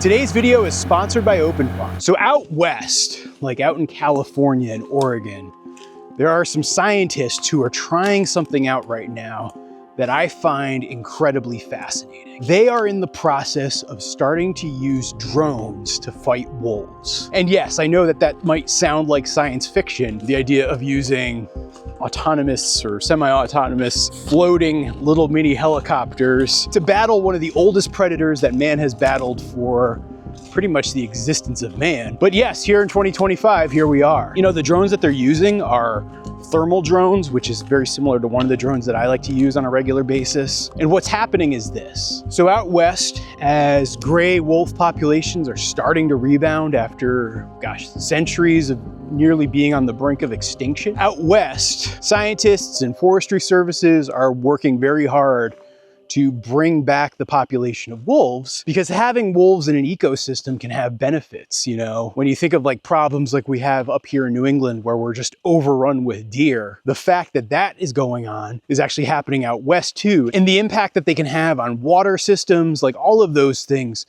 Today's video is sponsored by Open Farm. So out west, like out in California and Oregon, there are some scientists who are trying something out right now that I find incredibly fascinating. They are in the process of starting to use drones to fight wolves. And yes, I know that that might sound like science fiction, the idea of using autonomous or semi-autonomous floating little mini helicopters to battle one of the oldest predators that man has battled for pretty much the existence of man. But yes, here in 2025, here we are. You know, the drones that they're using are thermal drones, which is very similar to one of the drones that I like to use on a regular basis. And what's happening is this. So out west, as gray wolf populations are starting to rebound after, gosh, centuries of nearly being on the brink of extinction, out west, scientists and forestry services are working very hard to bring back the population of wolves, because having wolves in an ecosystem can have benefits. You know, when you think of like problems like we have up here in New England where we're just overrun with deer, the fact that that is going on is actually happening out west too. And the impact that they can have on water systems, like all of those things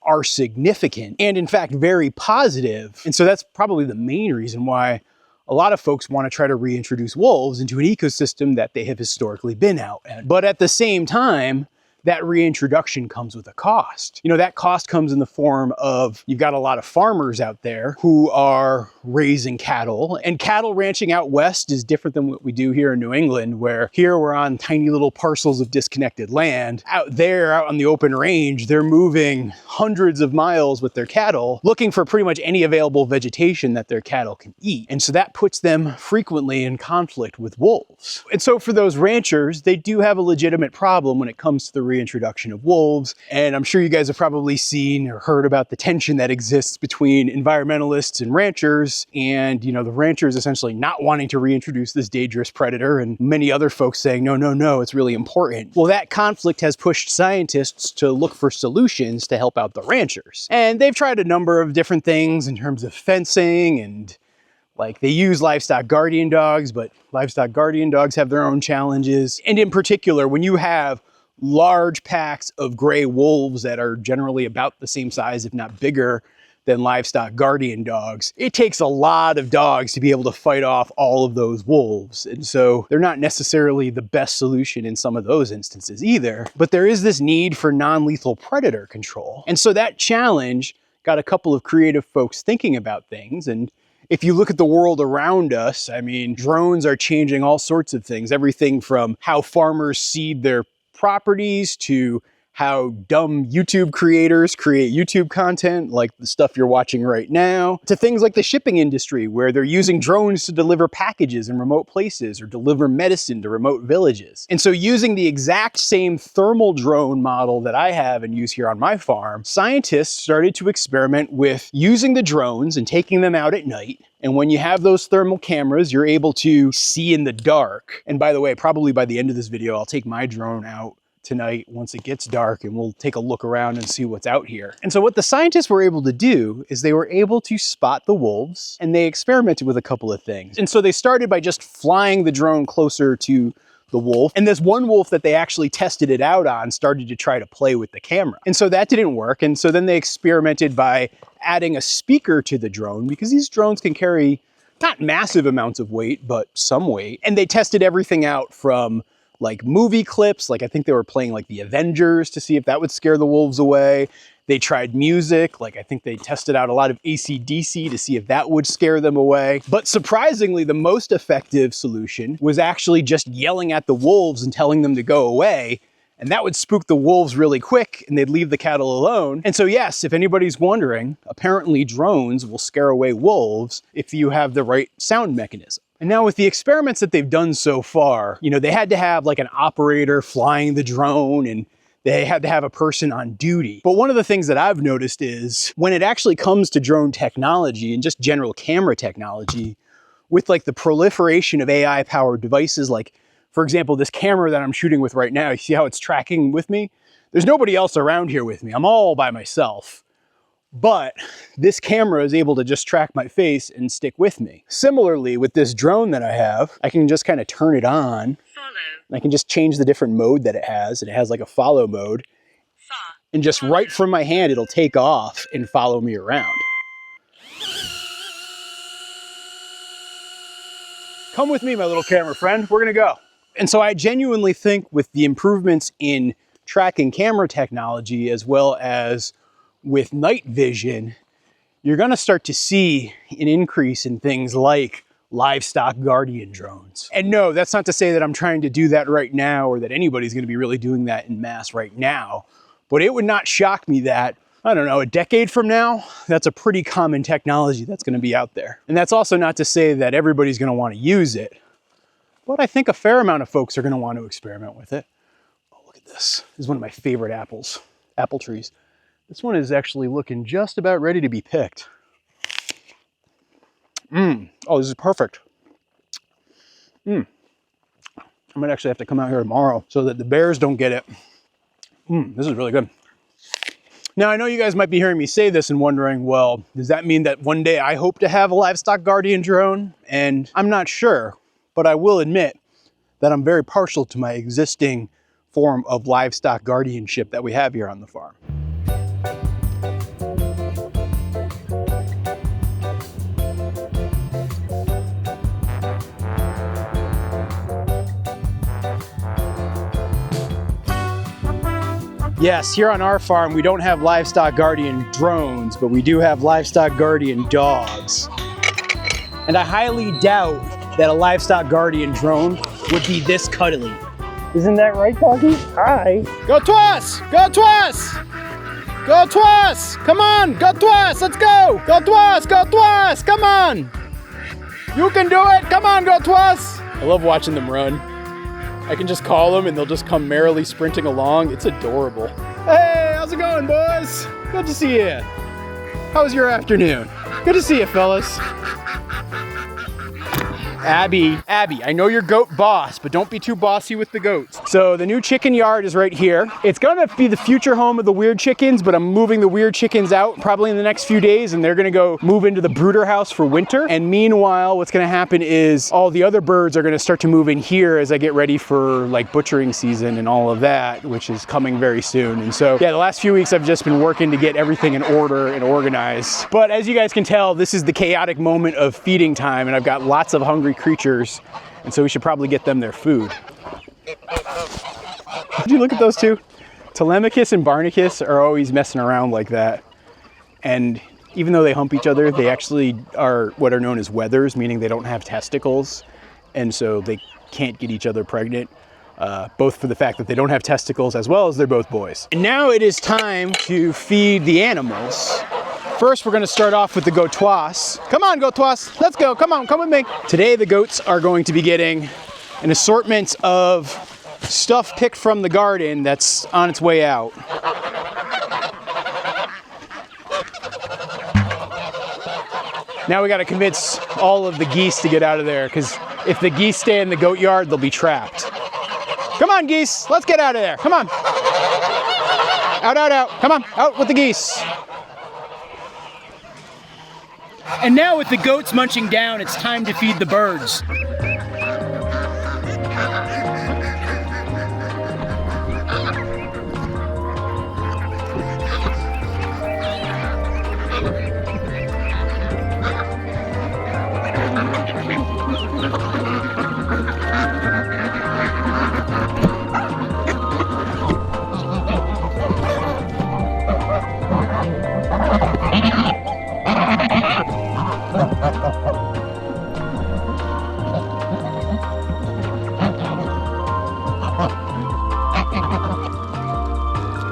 are significant and in fact very positive. And so that's probably the main reason why a lot of folks want to try to reintroduce wolves into an ecosystem that they have historically been out at. But at the same time, that reintroduction comes with a cost. You know, that cost comes in the form of, you've got a lot of farmers out there who are raising cattle, and cattle ranching out west is different than what we do here in New England, where here we're on tiny little parcels of disconnected land. Out there, out on the open range, they're moving hundreds of miles with their cattle, looking for pretty much any available vegetation that their cattle can eat. And so that puts them frequently in conflict with wolves. And so for those ranchers, they do have a legitimate problem when it comes to the reintroduction of wolves. And I'm sure you guys have probably seen or heard about the tension that exists between environmentalists and ranchers, and, you know, the ranchers essentially not wanting to reintroduce this dangerous predator, and many other folks saying, no, it's really important. Well, that conflict has pushed scientists to look for solutions to help out the ranchers. And they've tried a number of different things in terms of fencing, and like they use livestock guardian dogs, but livestock guardian dogs have their own challenges. And in particular, when you have large packs of gray wolves that are generally about the same size, if not bigger, than livestock guardian dogs, it takes a lot of dogs to be able to fight off all of those wolves. And so they're not necessarily the best solution in some of those instances either. But there is this need for non-lethal predator control. And so that challenge got a couple of creative folks thinking about things. And if you look at the world around us, I mean, drones are changing all sorts of things. Everything from how farmers seed their properties to how dumb YouTube creators create YouTube content, like the stuff you're watching right now, to things like the shipping industry, where they're using drones to deliver packages in remote places or deliver medicine to remote villages. And so using the exact same thermal drone model that I have and use here on my farm, scientists started to experiment with using the drones and taking them out at night. And when you have those thermal cameras, you're able to see in the dark. And by the way, probably by the end of this video, I'll take my drone out tonight once it gets dark, and we'll take a look around and see what's out here. And so what the scientists were able to do is they were able to spot the wolves, and they experimented with a couple of things. And so they started by just flying the drone closer to the wolf. And this one wolf that they actually tested it out on started to try to play with the camera. And so that didn't work. And so then they experimented by adding a speaker to the drone, because these drones can carry not massive amounts of weight, but some weight. And they tested everything out from like movie clips, like I think they were playing like the Avengers to see if that would scare the wolves away. They tried music, like I think they tested out a lot of AC/DC to see if that would scare them away. But surprisingly, the most effective solution was actually just yelling at the wolves and telling them to go away. And that would spook the wolves really quick, and they'd leave the cattle alone. And so yes, if anybody's wondering, apparently drones will scare away wolves if you have the right sound mechanism. And now with the experiments that they've done so far, you know, they had to have like an operator flying the drone, and they had to have a person on duty. But one of the things that I've noticed is when it actually comes to drone technology and just general camera technology, with like the proliferation of AI powered devices, like for example, this camera that I'm shooting with right now, you see how it's tracking with me? There's nobody else around here with me. I'm all by myself. But this camera is able to just track my face and stick with me. Similarly, with this drone that I have, I can just kind of turn it on. Follow. I can just change the different mode that it has. It has like a follow mode. and just right from my hand, it'll take off and follow me around. Come with me, my little camera friend. We're gonna go. And so I genuinely think with the improvements in tracking camera technology, as well as with night vision, you're gonna start to see an increase in things like livestock guardian drones. And no, that's not to say that I'm trying to do that right now or that anybody's gonna be really doing that in mass right now, but it would not shock me that, I don't know, a decade from now, that's a pretty common technology that's gonna be out there. And that's also not to say that everybody's gonna wanna use it, but I think a fair amount of folks are gonna want to experiment with it. Oh, look at this. This is one of my favorite apple trees. This one is actually looking just about ready to be picked. Oh, this is perfect. I might actually have to come out here tomorrow so that the bears don't get it. This is really good. Now, I know you guys might be hearing me say this and wondering, well, does that mean that one day I hope to have a livestock guardian drone? And I'm not sure, but I will admit that I'm very partial to my existing form of livestock guardianship that we have here on the farm. Yes, here on our farm, we don't have livestock guardian drones, but we do have livestock guardian dogs. And I highly doubt that a livestock guardian drone would be this cuddly. Isn't that right, doggy? Hi. Go twice! Go twice! Go twice! Come on, go twice! Let's go! Go twice! Go twice! Come on! You can do it! Come on, go twice! I love watching them run. I can just call them and they'll just come merrily sprinting along. It's adorable. Hey, how's it going, boys? Good to see you. How was your afternoon? Good to see you, fellas. Abby, I know you're goat boss, but don't be too bossy with the goats. So the new chicken yard is right here. It's gonna be the future home of the weird chickens, but I'm moving the weird chickens out probably in the next few days, and they're gonna go move into the brooder house for winter. And meanwhile, what's gonna happen is all the other birds are gonna start to move in here as I get ready for like butchering season and all of that, which is coming very soon. And so, yeah, the last few weeks I've just been working to get everything in order and organized. But as you guys can tell, this is the chaotic moment of feeding time, and I've got lots of hungry creatures, and so we should probably get them their food. Did you look at those two? Telemachus and Barnacus are always messing around like that, and even though they hump each other, they actually are what are known as wethers, meaning they don't have testicles, and so they can't get each other pregnant, both for the fact that they don't have testicles as well as they're both boys. And now it is time to feed the animals. First, we're gonna start off with the goatois. Come on, goatois, let's go, come on, come with me. Today, the goats are going to be getting an assortment of stuff picked from the garden that's on its way out. Now we gotta convince all of the geese to get out of there, because if the geese stay in the goat yard, they'll be trapped. Come on, geese, let's get out of there, come on. Out, out, out, come on, out with the geese. And now with the goats munching down, it's time to feed the birds.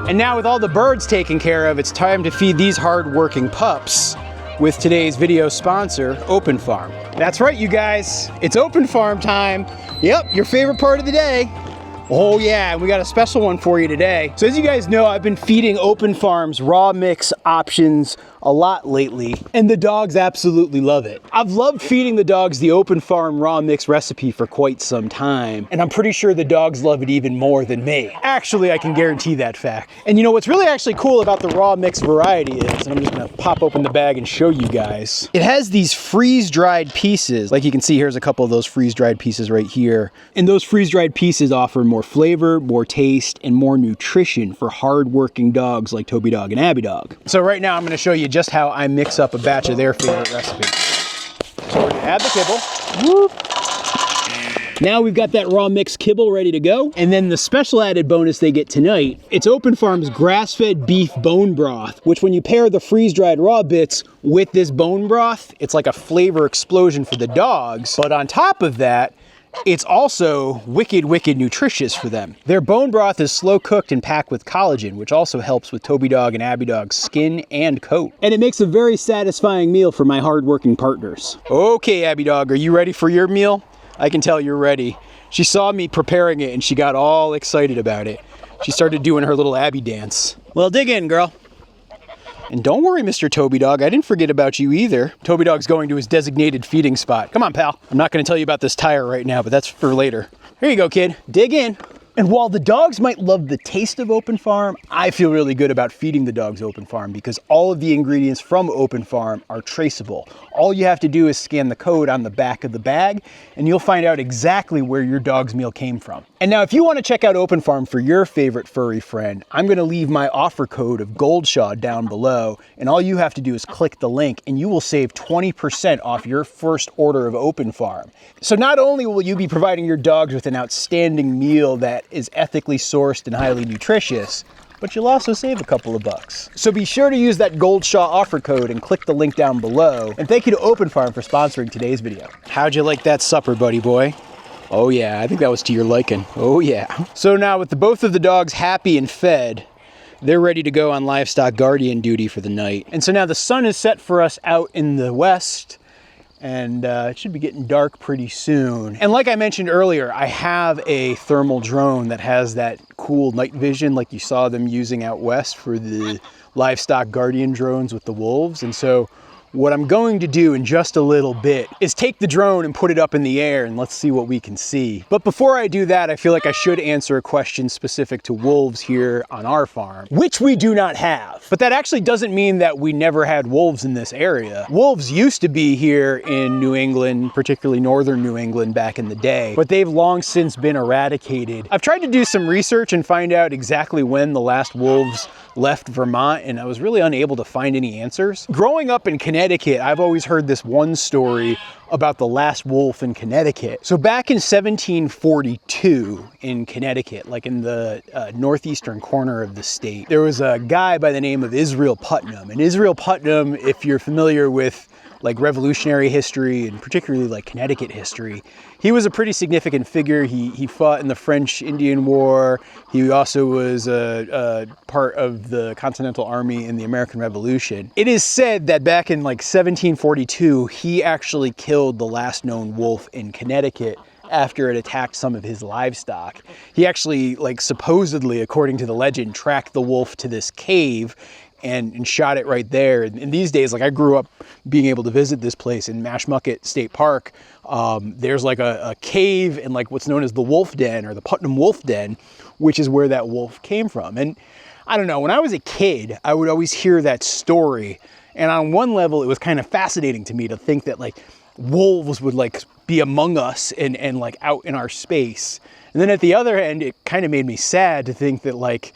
And now with all the birds taken care of, it's time to feed these hard-working pups with today's video sponsor, Open Farm. That's right, you guys, it's Open Farm time. Yep, your favorite part of the day. Oh yeah, we got a special one for you today. So as you guys know, I've been feeding Open Farm's raw mix options a lot lately, and the dogs absolutely love it. I've loved feeding the dogs the Open Farm raw mix recipe for quite some time, and I'm pretty sure the dogs love it even more than me. Actually, I can guarantee that fact. And you know what's really actually cool about the raw mix variety is, and I'm just gonna pop open the bag and show you guys, it has these freeze-dried pieces. Like you can see, here's a couple of those freeze-dried pieces right here, and those freeze-dried pieces offer more more flavor, more taste, and more nutrition for hard-working dogs like Toby Dog and Abby Dog. So right now I'm going to show you just how I mix up a batch of their favorite recipe. So we're going to add the kibble. Whoop. Now we've got that raw mixed kibble ready to go. And then the special added bonus they get tonight, it's Open Farm's grass-fed beef bone broth, which when you pair the freeze-dried raw bits with this bone broth, it's like a flavor explosion for the dogs. But on top of that, it's also wicked, wicked nutritious for them. Their bone broth is slow cooked and packed with collagen, which also helps with Toby Dog and Abby Dog's skin and coat. And it makes a very satisfying meal for my hardworking partners. Okay, Abby Dog, are you ready for your meal? I can tell you're ready. She saw me preparing it and she got all excited about it. She started doing her little Abby dance. Well, dig in, girl. And don't worry, Mr. Toby Dog, I didn't forget about you either. Toby Dog's going to his designated feeding spot. Come on, pal. I'm not going to tell you about this tire right now, but that's for later. Here you go, kid. Dig in. And while the dogs might love the taste of Open Farm, I feel really good about feeding the dogs Open Farm because all of the ingredients from Open Farm are traceable. All you have to do is scan the code on the back of the bag and you'll find out exactly where your dog's meal came from. And now if you want to check out Open Farm for your favorite furry friend, I'm going to leave my offer code of Goldshaw down below, and all you have to do is click the link and you will save 20% off your first order of Open Farm. So not only will you be providing your dogs with an outstanding meal that is ethically sourced and highly nutritious, but you'll also save a couple of bucks. So be sure to use that Goldshaw offer code and click the link down below. And thank you to Open Farm for sponsoring today's video. How'd you like that supper, buddy boy? Oh yeah, I think that was to your liking. Oh yeah. So now with both of the dogs happy and fed, they're ready to go on livestock guardian duty for the night. And so now the sun is set for us out in the west, and it should be getting dark pretty soon. And like I mentioned earlier, I have a thermal drone that has that cool night vision like you saw them using out west for the livestock guardian drones with the wolves. And so what I'm going to do in just a little bit is take the drone and put it up in the air and let's see what we can see. But before I do that, I feel like I should answer a question specific to wolves here on our farm, which we do not have. But that actually doesn't mean that we never had wolves in this area. Wolves used to be here in New England, particularly northern New England back in the day, but they've long since been eradicated. I've tried to do some research and find out exactly when the last wolves left Vermont, and I was really unable to find any answers. Growing up in Connecticut, I've always heard this one story about the last wolf in Connecticut. So back in 1742 in Connecticut, like in the northeastern corner of the state, there was a guy by the name of Israel Putnam. And Israel Putnam, if you're familiar with like Revolutionary history and particularly like Connecticut history, he was a pretty significant figure. He fought in the French Indian War. He also was a part of the Continental Army in the American Revolution. It is said that back in like 1742, he actually killed the last known wolf in Connecticut after it attacked some of his livestock. He actually, like supposedly, according to the legend, tracked the wolf to this cave and shot it right there. And these days, like I grew up being able to visit this place in Mashmucket State Park. There's like a cave and like what's known as the Wolf Den or the Putnam Wolf Den, which is where that wolf came from. And I don't know, when I was a kid, I would always hear that story. And on one level, it was kind of fascinating to me to think that like wolves would like be among us and like out in our space. And then at the other end, it kind of made me sad to think that like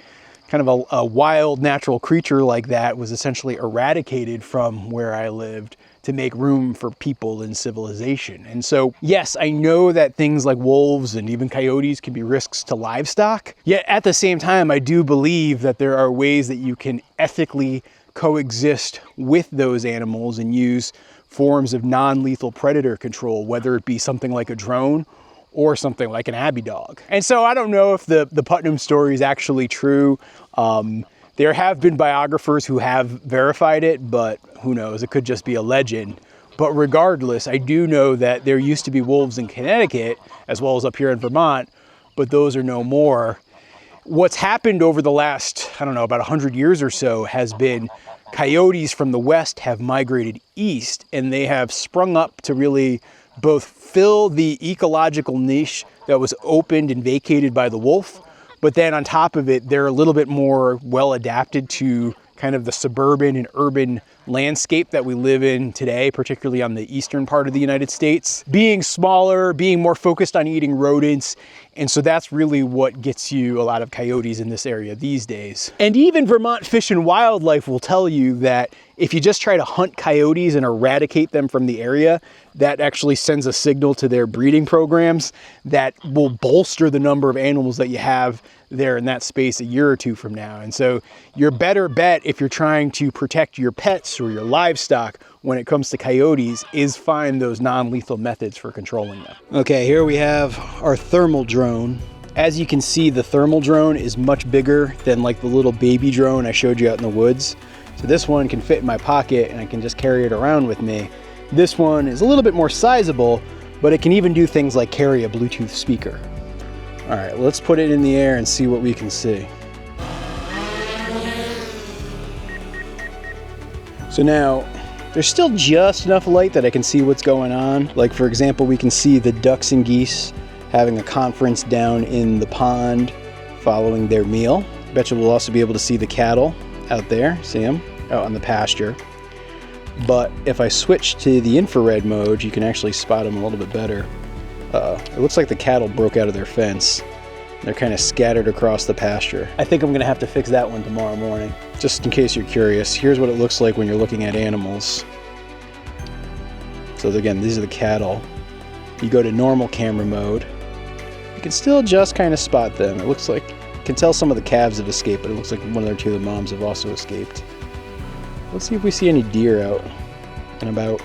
kind of a wild natural creature like that was essentially eradicated from where I lived to make room for people and civilization. And so, yes, I know that things like wolves and even coyotes can be risks to livestock. Yet at the same time, I do believe that there are ways that you can ethically coexist with those animals and use forms of non-lethal predator control, whether it be something like a drone or something like an Abby Dog. And so I don't know if the Putnam story is actually true. There have been biographers who have verified it, but who knows, it could just be a legend. But regardless, I do know that there used to be wolves in Connecticut, as well as up here in Vermont, but those are no more. What's happened over the last, I don't know, about 100 years or so has been coyotes from the west have migrated east, and they have sprung up to really both fill the ecological niche that was opened and vacated by the wolf, but then on top of it, they're a little bit more well adapted to kind of the suburban and urban landscape that we live in today, particularly on the eastern part of the United States. Being smaller, being more focused on eating rodents. And so that's really what gets you a lot of coyotes in this area these days. And even Vermont Fish and Wildlife will tell you that if you just try to hunt coyotes and eradicate them from the area, that actually sends a signal to their breeding programs that will bolster the number of animals that you have there in that space a year or two from now. And so your better bet if you're trying to protect your pets or your livestock when it comes to coyotes is find those non-lethal methods for controlling them. Okay, here we have our thermal drone. As you can see, the thermal drone is much bigger than like the little baby drone I showed you out in the woods. So this one can fit in my pocket and I can just carry it around with me. This one is a little bit more sizable, but it can even do things like carry a Bluetooth speaker. All right, let's put it in the air and see what we can see. So now, there's still just enough light that I can see what's going on. Like for example, we can see the ducks and geese having a conference down in the pond following their meal. I bet you we'll also be able to see the cattle out there, see them out on the pasture. But if I switch to the infrared mode, you can actually spot them a little bit better. It looks like the cattle broke out of their fence. They're kind of scattered across the pasture. I think I'm gonna have to fix that one tomorrow morning. Just in case you're curious, here's what it looks like when you're looking at animals. So again, these are the cattle. You go to normal camera mode, you can still just kind of spot them. It looks like, you can tell some of the calves have escaped, but it looks like one or two of the moms have also escaped. Let's see if we see any deer out and about.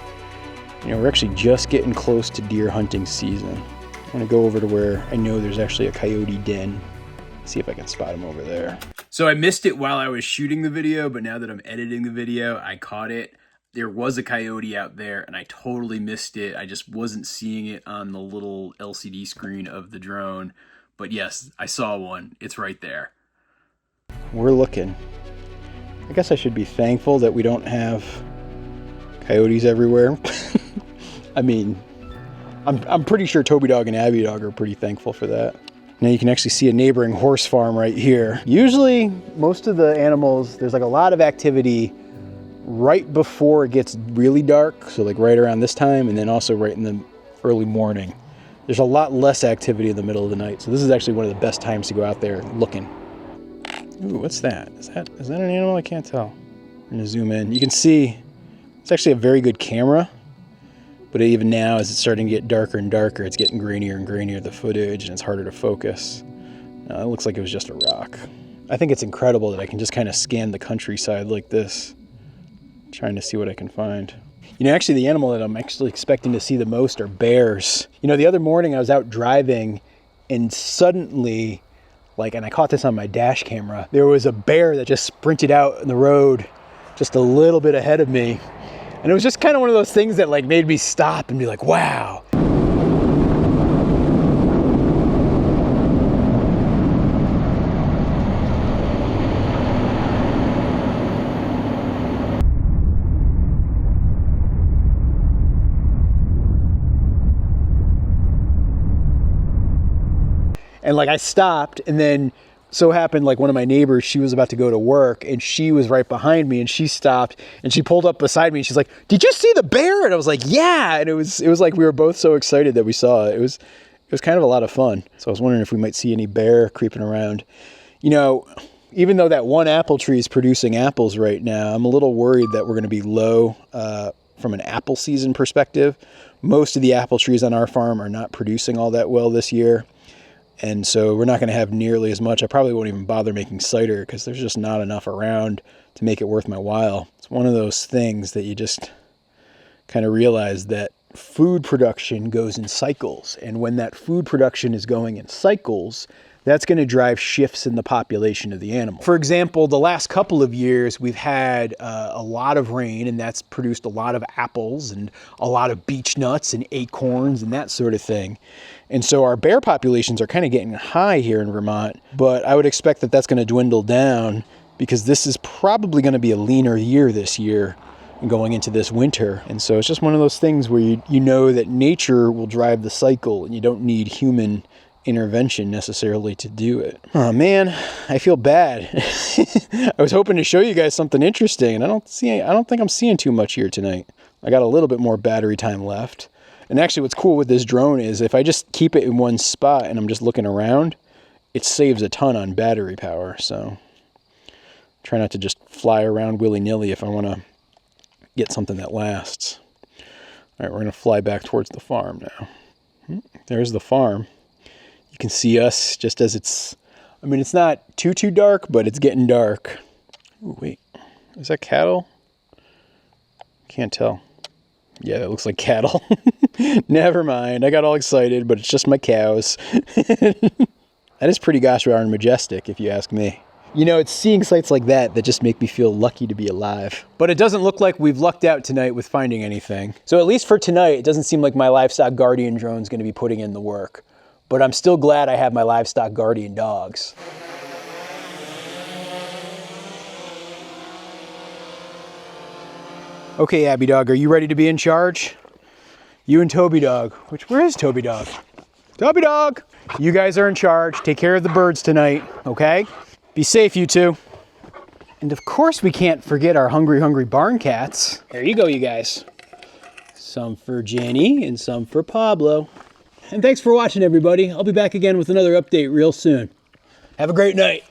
You know, we're actually just getting close to deer hunting season. I'm gonna go over to where I know there's actually a coyote den. See if I can spot him over there. So I missed it while I was shooting the video, but now that I'm editing the video, I caught it. There was a coyote out there and I totally missed it. I just wasn't seeing it on the little LCD screen of the drone. But yes, I saw one. It's right there. We're looking. I guess I should be thankful that we don't have coyotes everywhere. I mean, I'm pretty sure Toby Dog and Abby Dog are pretty thankful for that. Now you can actually see a neighboring horse farm right here. Usually, most of the animals, there's like a lot of activity right before it gets really dark, so like right around this time, and then also right in the early morning. There's a lot less activity in the middle of the night, so this is actually one of the best times to go out there looking. Ooh, what's that? Is that an animal? I can't tell. I'm gonna zoom in. You can see it's actually a very good camera. But even now, as it's starting to get darker and darker, it's getting grainier and grainier, the footage, and it's harder to focus. It looks like it was just a rock. I think it's incredible that I can just kind of scan the countryside like this, trying to see what I can find. You know, actually the animal that I'm actually expecting to see the most are bears. You know, the other morning I was out driving and suddenly, and I caught this on my dash camera, there was a bear that just sprinted out in the road just a little bit ahead of me. And it was just kind of one of those things that made me stop and be like, wow. And I stopped, and then so happened one of my neighbors, she was about to go to work and she was right behind me and she stopped and she pulled up beside me and she's like, "Did you see the bear?" And I was like, "Yeah." And it was like we were both so excited that we saw it. It was kind of a lot of fun. So I was wondering if we might see any bear creeping around. You know, even though that one apple tree is producing apples right now, I'm a little worried that we're going to be low from an apple season perspective. Most of the apple trees on our farm are not producing all that well this year. And so we're not going to have nearly as much. I probably won't even bother making cider because there's just not enough around to make it worth my while. It's one of those things that you just kind of realize that food production goes in cycles. And when that food production is going in cycles, that's going to drive shifts in the population of the animal. For example, the last couple of years, we've had a lot of rain, and that's produced a lot of apples and a lot of beech nuts and acorns and that sort of thing. And so our bear populations are kind of getting high here in Vermont, but I would expect that that's going to dwindle down because this is probably going to be a leaner year this year going into this winter. And so it's just one of those things where you know that nature will drive the cycle and you don't need human intervention necessarily to do it. Oh man, I feel bad. I was hoping to show you guys something interesting, and I don't think I'm seeing too much here tonight. I got a little bit more battery time left. And actually what's cool with this drone is if I just keep it in one spot and I'm just looking around, it saves a ton on battery power. So try not to just fly around willy-nilly if I want to get something that lasts. All right, we're going to fly back towards the farm now. There's the farm. You can see us just as it's, I mean, it's not too dark, but it's getting dark. Ooh, wait, is that cattle? Can't tell. Yeah, that looks like cattle. Never mind. I got all excited, but it's just my cows. That is pretty gosh darn majestic, if you ask me. You know, it's seeing sights like that that just make me feel lucky to be alive. But it doesn't look like we've lucked out tonight with finding anything. So at least for tonight, it doesn't seem like my Livestock Guardian drone is going to be putting in the work. But I'm still glad I have my Livestock Guardian dogs. Okay, Abby Dog, are you ready to be in charge? You and Toby Dog. Where is Toby Dog? Toby Dog! You guys are in charge. Take care of the birds tonight, okay? Be safe, you two. And of course we can't forget our hungry barn cats. There you go, you guys. Some for Jenny and some for Pablo. And thanks for watching, everybody. I'll be back again with another update real soon. Have a great night.